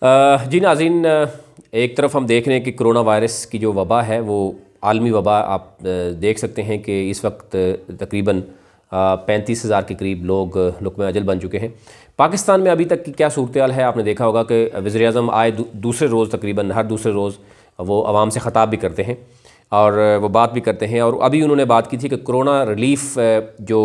जी नाज़रीन, एक तरफ हम देख रहे हैं कि कोरोना वायरस की जो वबा है वो आलमी वबा आप देख सकते हैं कि इस वक्त तकरीबन 35,000 के करीब लोग लुक़्मे अजल बन चुके हैं। पाकिस्तान में अभी तक की क्या सूरत हाल है, आपने देखा होगा कि वज़ीर-ए-आज़म आए दूसरे रोज़, तकरीबन हर दूसरे रोज़ वो आवाम से ख़िताब भी करते हैं और वो बात भी करते हैं। और अभी उन्होंने बात की थी कि कोरोना रिलीफ़ जो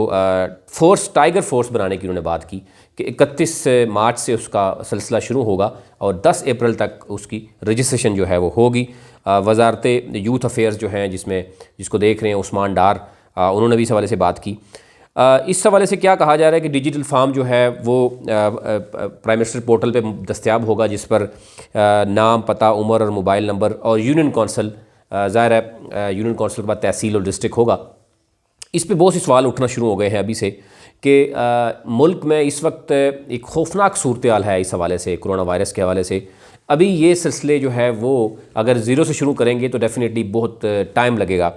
फोर्स, टाइगर फोर्स बनाने की उन्होंने बात की कि 31 मार्च से उसका सिलसिला शुरू होगा और 10 अप्रैल तक उसकी रजिस्ट्रेशन जो है वो होगी। वजारत यूथ अफेयर्स जो हैं, जिसको देख रहे हैं उस्मान डार, उन्होंने भी इस हवाले से बात की। इस हवाले से क्या कहा जा रहा है कि डिजिटल फॉर्म जो है वो प्राइम मिनिस्टर पोर्टल पे दस्तयाब होगा, जिस पर नाम, पता, उम्र और मोबाइल नंबर और यूनियन कौंसल, ज़ाहिर है यूनियन कौंसल के बाद तहसील और डिस्ट्रिक्ट होगा। इस पे बहुत से सवाल उठना शुरू हो गए हैं अभी से कि मुल्क में इस वक्त एक खौफनाक सूरत हाल है इस हवाले से, कोरोना वायरस के हवाले से। अभी ये सिलसिले जो है वो अगर ज़ीरो से शुरू करेंगे तो डेफ़िनेटली बहुत टाइम लगेगा।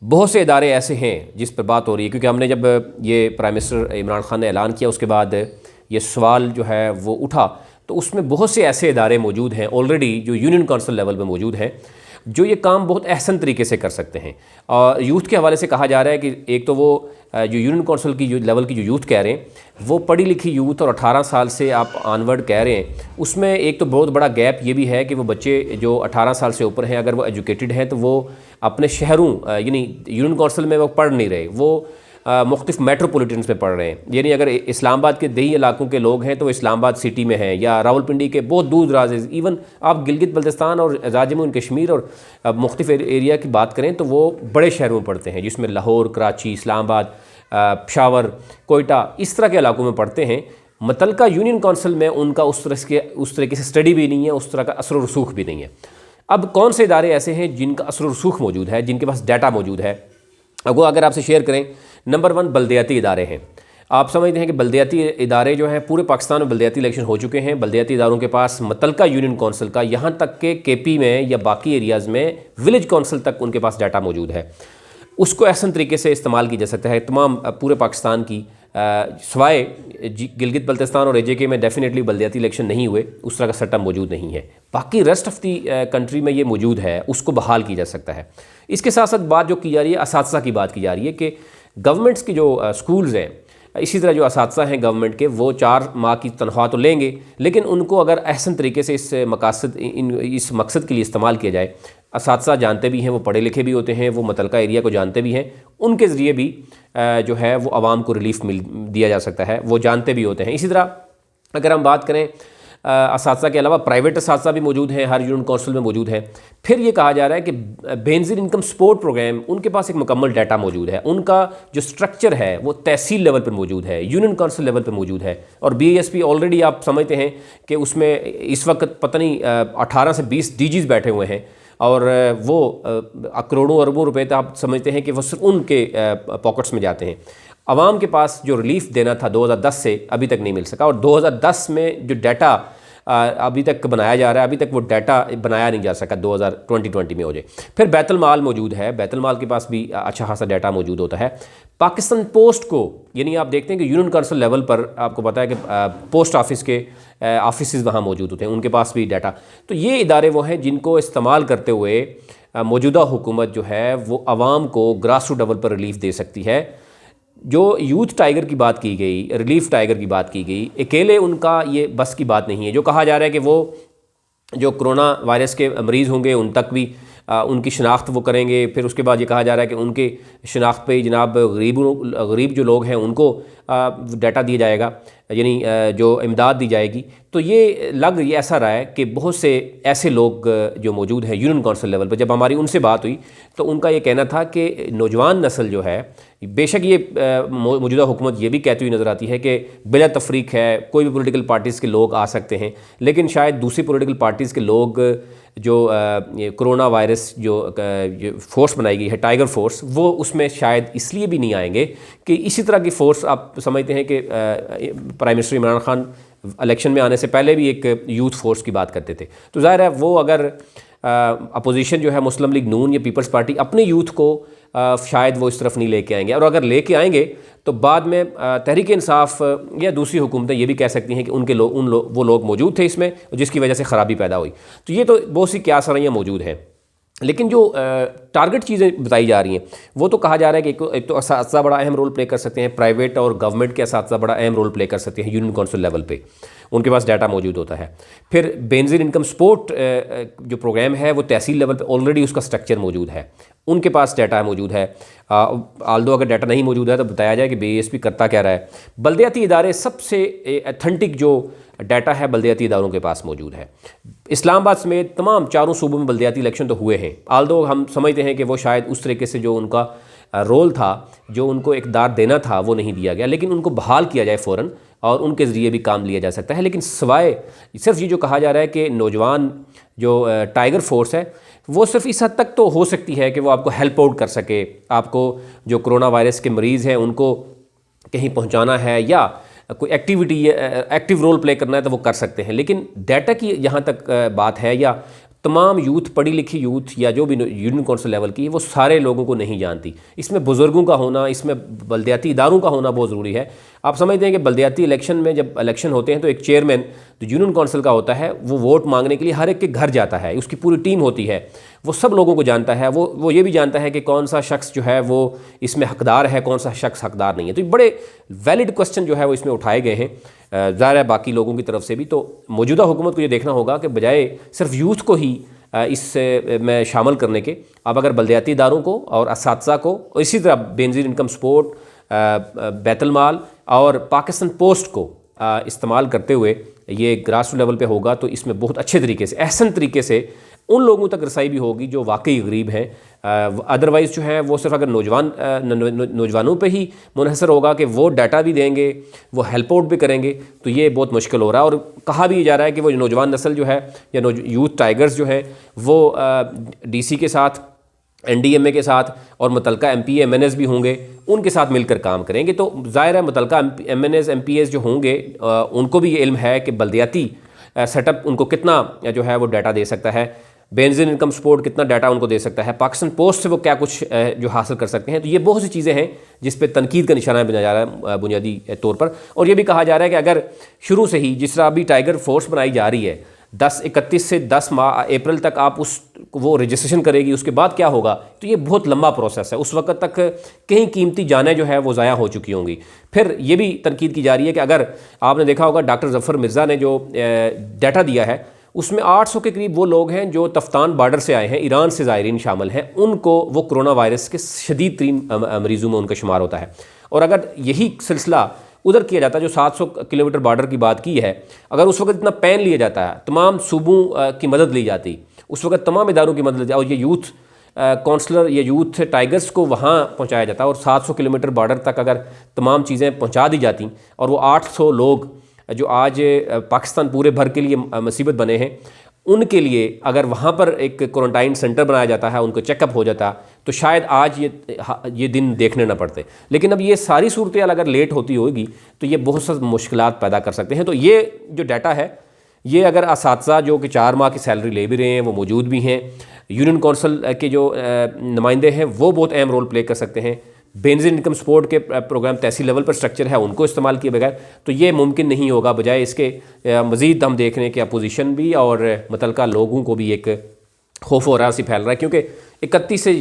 बहुत से इदारे ऐसे हैं जिस पर बात हो रही है, क्योंकि हमने जब ये प्राइम मिनिस्टर इमरान खान ने ऐलान किया उसके बाद ये सवाल जो है वो उठा, तो उसमें बहुत से ऐसे इदारे मौजूद हैं ऑलरेडी जो यूनियन कौंसिल लेवल पे मौजूद हैं, जो ये काम बहुत अहसन तरीके से कर सकते हैं। और यूथ के हवाले से कहा जा रहा है कि एक तो वो जो यूनियन कौंसिल की जो लेवल की जो यूथ कह रहे हैं वो पढ़ी लिखी यूथ और 18 साल से आप ऑनवर्ड कह रहे हैं, उसमें एक तो बहुत बड़ा गैप ये भी है कि वो बच्चे जो 18 साल से ऊपर हैं, अगर वो एजुकेटेड हैं तो वो अपने शहरों यानी यूनियन कौंसिल में वो पढ़ नहीं रहे, वो मुख्तलिफ मेट्रोपोलिटन्स में पढ़ रहे हैं। यानी अगर इस्लामाबाद के देही इलाकों के लोग हैं तो वो इस्लामाबाद सिटी में हैं, या रावलपिंडी के बहुत दूर दराज, इवन आप गिलगित बल्तिस्तान और जम्मू एंड कश्मीर और मुख्तलिफ एरिया की बात करें तो वो बड़े शहरों में पढ़ते हैं, जिसमें लाहौर, कराची, इस्लामाबाद, पेशावर, कोयटा, इस तरह के इलाकों में पढ़ते हैं। मुतलका यूनियन कौंसिल में उनका उस तरीके से स्टडी भी नहीं है, उस तरह का असर व रसूख भी नहीं है। अब कौन से इदारे ऐसे हैं जिनका असर व रसूख मौजूद है, जिनके पास डाटा मौजूद है, वो अगर आपसे शेयर करें। नंबर 1 बल्दियाती इदारे हैं। आप समझते हैं कि बल्दियाती इदारे जो हैं, पूरे पाकिस्तान में बल्दियाती इलेक्शन हो चुके हैं, बल्दियाती इदारों के पास मुतलका यूनियन कौंसिल का, यहाँ तक के केपी में या बाकी एरियाज़ में विलेज कौंसिल तक उनके पास डाटा मौजूद है। उसको ऐसा तरीके से इस्तेमाल किया जा सकता है तमाम पूरे पाकिस्तान की, सवाए गिलगित बल्तिस्तान और एजेके में डेफिनेटली बल्दियाती इलेक्शन नहीं हुए, उस तरह का सेटअप मौजूद नहीं है। बाकी रेस्ट ऑफ दी कंट्री में ये मौजूद है, उसको बहाल किया जा सकता है। इसके साथ साथ बात जो की जा रही है, असातिज़ा की बात की जा रही है कि गवर्नमेंट्स की जो स्कूल्स हैं, इसी तरह जो असातिज़ा हैं गवर्नमेंट के, वो 4 माह की तनख्वाह तो लेंगे, लेकिन उनको अगर अहसन तरीके से इस मकसद के लिए इस्तेमाल किया जाए। असातिज़ा जानते भी हैं, वो पढ़े लिखे भी होते हैं, वो मुतलका एरिया को जानते भी हैं, उनके ज़रिए भी जो है वो आवाम को रिलीफ दिया जा सकता है, वो जानते भी होते हैं। इसी तरह अगर हम बात करें असातिज़ा के अलावा प्राइवेट असातिज़ा भी मौजूद हैं, हर यूनियन कौंसिल में मौजूद हैं। फिर ये कहा जा रहा है कि बेनज़ीर इनकम सपोर्ट प्रोग्राम, उनके पास एक मुकम्मल डाटा मौजूद है, उनका जो स्ट्रक्चर है वो तहसील लेवल पर मौजूद है, यूनियन कौंसिल लेवल पर मौजूद है। और BASP ऑलरेडी आप समझते हैं कि उसमें इस वक्त पता नहीं 18 से 20 DGs बैठे हुए हैं, और वो करोड़ों अरबों रुपए तो आप समझते हैं कि वो सिर्फ उनके पॉकेट्स में जाते हैं। आवाम के पास जो रिलीफ देना था 2010 से अभी तक नहीं मिल सका, और 2010 में जो डाटा अभी तक बनाया जा रहा है, अभी तक वो डाटा बनाया नहीं जा सका, 2020 में हो जाए। फिर बैतुल माल मौजूद है, बैतुल माल के पास भी अच्छा खासा डाटा मौजूद होता है। पाकिस्तान पोस्ट को, यानी आप देखते हैं कि यूनियन कौंसिल लेवल पर आपको पता है कि पोस्ट ऑफिस के ऑफिस वहाँ मौजूद होते हैं, उनके पास भी डाटा। तो ये इदारे वो हैं जिनको इस्तेमाल करते हुए मौजूदा हुकूमत जो है वो आवाम को ग्रास रूट लेवल पर रिलीफ दे सकती है। जो यूथ टाइगर की बात की गई, रिलीफ टाइगर की बात की गई, अकेले उनका ये बस की बात नहीं है। जो कहा जा रहा है कि वो जो कोरोना वायरस के मरीज़ होंगे उन तक भी उनकी शनाख्त वो करेंगे। फिर उसके बाद ये कहा जा रहा है कि उनके शनाख्त पे जनाब गरीब जो लोग हैं उनको डाटा दिया जाएगा, यानी जो इमदाद दी जाएगी। तो ये लग ये ऐसा रहा है कि बहुत से ऐसे लोग जो मौजूद हैं यूनियन कौंसिल लेवल पर, जब हमारी उनसे बात हुई तो उनका ये कहना था कि नौजवान नस्ल जो है, बेशक ये मौजूदा हुकूमत ये भी कहती हुई नज़र आती है कि बिला तफरीक है, कोई भी पॉलिटिकल पार्टीज़ के लोग आ सकते हैं, लेकिन शायद दूसरी पॉलिटिकल पार्टीज़ के लोग जो कोरोना वायरस जो फोर्स बनाई गई है, टाइगर फोर्स, वो उसमें शायद इसलिए भी नहीं आएंगे कि इसी तरह की फ़ोर्स आप समझते हैं कि prime minister Imran Khan election में आने से पहले भी एक यूथ फोर्स की बात करते थे। तो ज़ाहिर है वो अगर अपोजिशन जो है मुस्लिम लीग नून या पीपल्स पार्टी अपने यूथ को शायद वो इस तरफ नहीं लेके आएंगे, और अगर लेके आएंगे तो बाद में तहरीक इंसाफ या दूसरी हुकूमतें ये भी कह सकती हैं कि वो लोग मौजूद थे इसमें, जिसकी वजह से ख़राबी पैदा हुई। तो ये तो बहुत सी क्या सराइयाँ मौजूद हैं। लेकिन जो टारगेट चीज़ें बताई जा रही हैं वो तो कहा जा रहा है कि एक तो असातिज़ा बड़ा अहम रोल प्ले कर सकते हैं, प्राइवेट और गवर्नमेंट के असातिज़ा बड़ा अहम रोल प्ले कर सकते हैं यूनियन काउंसिल लेवल पे, उनके पास डाटा मौजूद होता है। फिर बेनज़ीर इनकम सपोर्ट जो प्रोग्राम है वो तहसील लेवल पे ऑलरेडी उसका स्ट्रक्चर मौजूद है, उनके पास डाटा मौजूद है। आल्दो अगर डाटा नहीं मौजूद है तो बताया जाए कि BASP करता क्या रहा है। बल्दियाती इदारे सबसे अथेंटिक जो डाटा है बल्दियाती इदारों के पास मौजूद है। इस्लामाबाद समेत तमाम चारों सूबों में बल्दियाती इलेक्शन तो हुए हैं, आल्दो हम समझते हैं कि वो शायद उस तरीके से जो उनका रोल था, जो उनको इक़्तिदार देना था वो नहीं दिया गया, लेकिन उनको बहाल किया जाए फ़ौरन और उनके ज़रिए भी काम लिया जा सकता है। लेकिन सिवाय सिर्फ ये जो कहा जा रहा है कि नौजवान जो टाइगर फोर्स है वो सिर्फ इस हद तक तो हो सकती है कि वो आपको हेल्प आउट कर सके, आपको जो कोरोना वायरस के मरीज़ हैं उनको कहीं पहुंचाना है या कोई एक्टिविटी एक्टिव रोल प्ले करना है तो वो कर सकते हैं। लेकिन डाटा की यहाँ तक बात है या तमाम यूथ, पढ़ी लिखी यूथ या जो भी यूनियन काउंसिल लेवल की, वो सारे लोगों को नहीं जानती। इसमें बुज़ुर्गों का होना, इसमें बल्दियाती इदारों का होना बहुत ज़रूरी है। आप समझते हैं कि बल्दियाती इलेक्शन में जब इलेक्शन होते हैं तो एक चेयरमैन जो यूनियन काउंसिल का होता है वो वोट मांगने के लिए हर एक के घर जाता है, उसकी पूरी टीम होती है, वो सब लोगों को जानता है, वो ये भी जानता है कि कौन सा शख्स जो है वो इसमें हकदार है, कौन सा शख्स हकदार नहीं है। तो बड़े वैलिड क्वेश्चन जो है वो इसमें उठाए गए हैं ज़ाहिर है बाकी लोगों की तरफ से भी। तो मौजूदा हुकूमत को ये देखना होगा कि बजाय सिर्फ यूथ को ही इस में शामिल करने के, अब अगर बल्दियाती इदारों को और असातिज़ा को और इसी तरह बेनज़ीर इनकम सपोर्ट, बैतुल माल और पाकिस्तान पोस्ट को इस्तेमाल करते हुए ये ग्रास रूट लेवल पे होगा तो इसमें बहुत अच्छे तरीके से, अहसन तरीके से उन लोगों तक रसाई भी होगी जो वाकई गरीब हैं। अदरवाइज़ जो है वो सिर्फ अगर नौजवानों पे ही मुनहसर होगा कि वो डाटा भी देंगे, वो हेल्प आउट भी करेंगे, तो ये बहुत मुश्किल हो रहा है। और कहा भी जा रहा है कि वो नौजवान नस्ल जो है या यूथ टाइगर्स जो है वो DC के साथ, NDMA के साथ और मुतलका MP MNS भी होंगे, उनके साथ मिलकर काम करेंगे। तो ज़ाहिर है मुतलका MNS MPS जो होंगे उनको भी ये इल्म है कि बल्दियाती सेटअप उनको कितना जो है वो डाटा दे सकता है, बेनज़ीर इनकम सपोर्ट कितना डाटा उनको दे सकता है, पाकिस्तान पोस्ट से वो क्या कुछ जो हासिल कर सकते हैं। तो ये बहुत सी चीज़ें हैं जिस पे तनकीद का निशाना बनाया जा रहा है बुनियादी तौर पर। और ये भी कहा जा रहा है कि अगर शुरू से ही जिस तरह अभी टाइगर फोर्स बनाई जा रही है 31 से 10 अप्रैल तक आप वो रजिस्ट्रेशन करेगी, उसके बाद क्या होगा, तो ये बहुत लंबा प्रोसेस है। उस वक्त तक कई कीमती जानें जो है वो ज़ाया हो चुकी होंगी। फिर ये भी तनकीद की जा रही है कि अगर आपने देखा होगा डॉक्टर जफ़र मिर्ज़ा ने जो डाटा दिया है उसमें 800 के करीब वो लोग हैं जो तफ्तान बॉर्डर से आए हैं, ईरान से ज़ायरीन शामिल हैं, उनको वो कोरोना वायरस के शदीद तरीन मरीज़ों में उनका शुमार होता है। और अगर यही सिलसिला उधर किया जाता है, जो 700 किलोमीटर बॉर्डर की बात की है, अगर उस वक्त इतना पैन लिया जाता है, तमाम सूबों की मदद ली जाती, उस वक्त तमाम इदारों की मदद ली जाती और ये यूथ काउंसलर या यूथ टाइगर्स को वहाँ पहुँचाया जाता और 700 किलोमीटर बॉर्डर तक अगर तमाम चीज़ें पहुँचा दी जाती और वो 800 लोग जो आज पाकिस्तान पूरे भर के लिए मुसीबत बने हैं, उनके लिए अगर वहाँ पर एक क्वारंटाइन सेंटर बनाया जाता है, उनको चेकअप हो जाता, तो शायद आज ये दिन देखने ना पड़ते। लेकिन अब ये सारी सूरत अगर लेट होती होगी तो ये बहुत सा मुश्किलात पैदा कर सकते हैं। तो ये जो डाटा है ये अगर असातिज़ा जो कि 4 माह की सैलरी ले भी रहे हैं वो मौजूद भी हैं, यूनियन काउंसिल के जो नुमाइंदे हैं वो बहुत अहम रोल प्ले कर सकते हैं, बेनज़ीर इनकम सपोर्ट के प्रोग्राम तहसील लेवल पर स्ट्रक्चर है उनको इस्तेमाल किए बगैर तो ये मुमकिन नहीं होगा। बजाय इसके मज़ीद हम देख रहे हैं कि अपोजिशन भी और मुतलका लोगों को भी एक खौफ हो रहा सी फैल रहा है, क्योंकि 31 से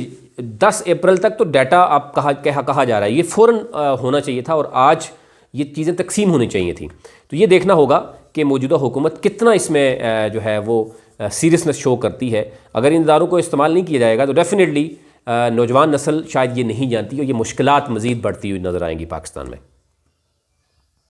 10 अप्रैल तक तो डाटा आप कहा जा रहा है, ये फ़ौरन होना चाहिए था और आज ये चीज़ें तकसीम होनी चाहिए थी। तो ये देखना होगा कि मौजूदा हुकूमत कितना इसमें जो है वो सीरियसनेस शो करती है। अगर इन इदारों को इस्तेमाल नहीं किया जाएगा तो डेफिनेटली नौजवान नस्ल शायद ये नहीं जानती और ये मुश्किलात मज़ीद बढ़ती हुई नज़र आएंगी पाकिस्तान में।